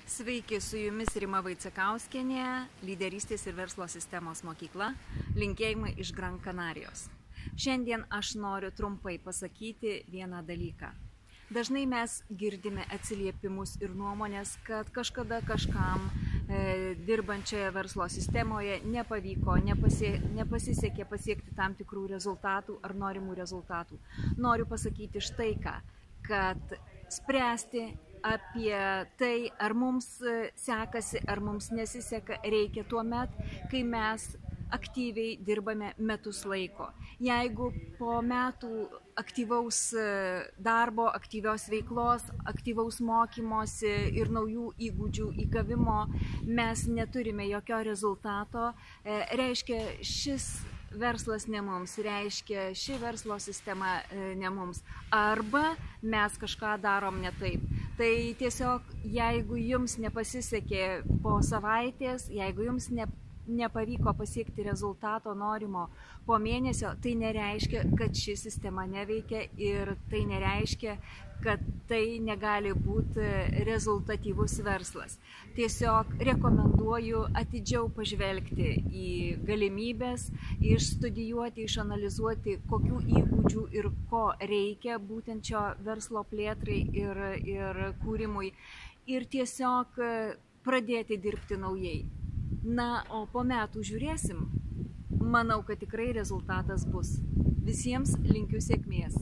Sveiki, su jumis Rima Vaicekauskienė, lyderystės ir verslo sistemos mokykla, linkėjimai iš Gran Canarijos. Šiandien aš noriu trumpai pasakyti vieną dalyką. Dažnai mes girdime atsiliepimus ir nuomonės, kad kažkada kažkam dirbančioje verslo sistemoje nepavyko, nepasisekė pasiekti tam tikrų rezultatų ar norimų rezultatų. Noriu pasakyti štai ką, kad spręsti apie tai, ar mums sekasi, ar mums nesiseka, reikia tuo met, kai mes aktyviai dirbame metus laiko. Jeigu po metų aktyvaus darbo, aktyvios veiklos, aktyvaus mokymosi ir naujų įgūdžių įgavimo mes neturime jokio rezultato, reiškia šis verslas ne mums, reiškia ši verslo sistema ne mums. Arba mes kažką darom ne taip. Tai tiesiog, jeigu jums nepasisekė po savaitės, jeigu jums nepavyko pasiekti rezultato norimo po mėnesio, tai nereiškia, kad ši sistema neveikia ir tai nereiškia, kad tai negali būti rezultatyvus verslas. Tiesiog rekomenduoju atidžiau pažvelgti į galimybės, išstudijuoti, išanalizuoti, kokių įgūdžių ir ko reikia būtent šio verslo plėtrai ir kūrimui ir tiesiog pradėti dirbti naujai. Na, o po metų žiūrėsim. Manau, kad tikrai rezultatas bus. Visiems linkiu sėkmės.